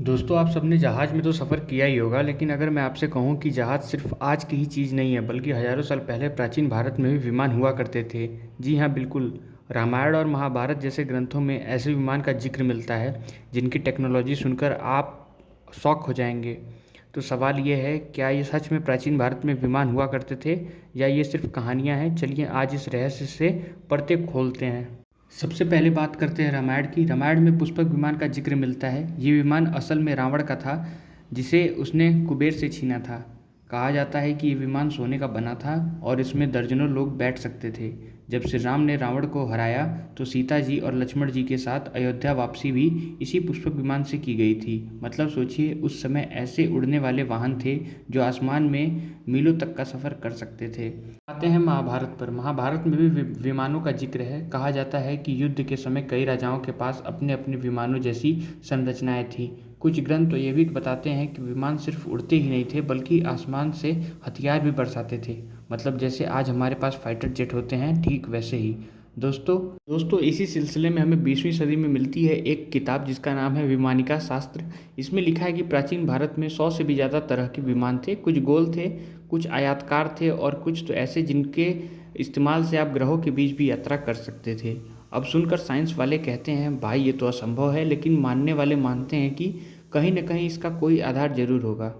दोस्तों, आप सबने जहाज़ में तो सफ़र किया ही होगा, लेकिन अगर मैं आपसे कहूँ कि जहाज़ सिर्फ आज की ही चीज़ नहीं है, बल्कि हज़ारों साल पहले प्राचीन भारत में भी विमान हुआ करते थे। जी हाँ, बिल्कुल। रामायण और महाभारत जैसे ग्रंथों में ऐसे विमान का जिक्र मिलता है जिनकी टेक्नोलॉजी सुनकर आप शॉक हो जाएंगे। तो सवाल ये है, क्या ये सच में प्राचीन भारत में विमान हुआ करते थे या ये सिर्फ कहानियाँ हैं? चलिए आज इस रहस्य से पर्दे खोलते हैं। सबसे पहले बात करते हैं रामायण की। रामायण में पुष्पक विमान का जिक्र मिलता है। ये विमान असल में रावण का था, जिसे उसने कुबेर से छीना था। कहा जाता है कि ये विमान सोने का बना था और इसमें दर्जनों लोग बैठ सकते थे। जब श्री राम ने रावण को हराया तो सीता जी और लक्ष्मण जी के साथ अयोध्या वापसी भी इसी पुष्पक विमान से की गई थी। मतलब सोचिए, उस समय ऐसे उड़ने वाले वाहन थे जो आसमान में मीलों तक का सफ़र कर सकते थे। आते हैं महाभारत पर। महाभारत में भी विमानों का जिक्र है। कहा जाता है कि युद्ध के समय कई राजाओं के पास अपने अपने विमानों जैसी संरचनाएं थीं। कुछ ग्रंथ तो ये भी बताते हैं कि विमान सिर्फ उड़ते ही नहीं थे, बल्कि आसमान से हथियार भी बरसाते थे। मतलब जैसे आज हमारे पास फाइटर जेट होते हैं, ठीक वैसे ही। दोस्तों इसी सिलसिले में हमें 20वीं सदी में मिलती है एक किताब जिसका नाम है विमानिका शास्त्र। इसमें लिखा है कि प्राचीन भारत में 100 से भी ज़्यादा तरह के विमान थे। कुछ गोल थे, कुछ आयताकार थे और कुछ तो ऐसे जिनके इस्तेमाल से आप ग्रहों के बीच भी यात्रा कर सकते थे। अब सुनकर साइंस वाले कहते हैं भाई ये तो असंभव है, लेकिन मानने वाले मानते हैं कि कहीं न कहीं इसका कोई आधार जरूर होगा।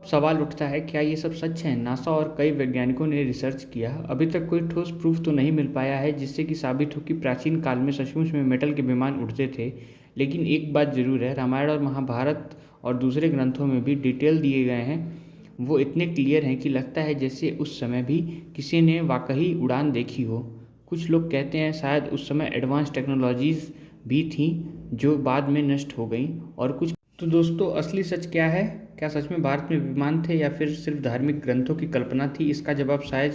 सवाल उठता है, क्या ये सब सच है? नासा और कई वैज्ञानिकों ने रिसर्च किया। अभी तक कोई ठोस प्रूफ तो नहीं मिल पाया है जिससे कि साबित हो कि प्राचीन काल में सचमुच में मेटल के विमान उड़ते थे। लेकिन एक बात ज़रूर है, रामायण और महाभारत और दूसरे ग्रंथों में भी डिटेल दिए गए हैं, वो इतने क्लियर हैं कि लगता है जैसे उस समय भी किसी ने वाकई उड़ान देखी हो। कुछ लोग कहते हैं शायद उस समय एडवांस टेक्नोलॉजीज़ भी थीं जो बाद में नष्ट हो गई। और कुछ तो दोस्तों, असली सच क्या है? क्या सच में भारत में विमान थे या फिर सिर्फ धार्मिक ग्रंथों की कल्पना थी? इसका जवाब शायद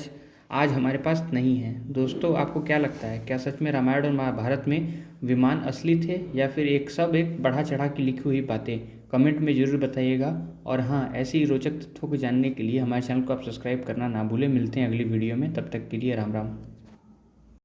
आज हमारे पास नहीं है। दोस्तों, आपको क्या लगता है, क्या सच में रामायण और महाभारत में विमान असली थे या फिर एक बढ़ा चढ़ा के लिखी हुई बातें? कमेंट में ज़रूर बताइएगा। और हाँ, ऐसी ही रोचक तथ्यों को जानने के लिए हमारे चैनल को आप सब्सक्राइब करना ना भूलें। मिलते हैं अगली वीडियो में, तब तक के लिए राम राम।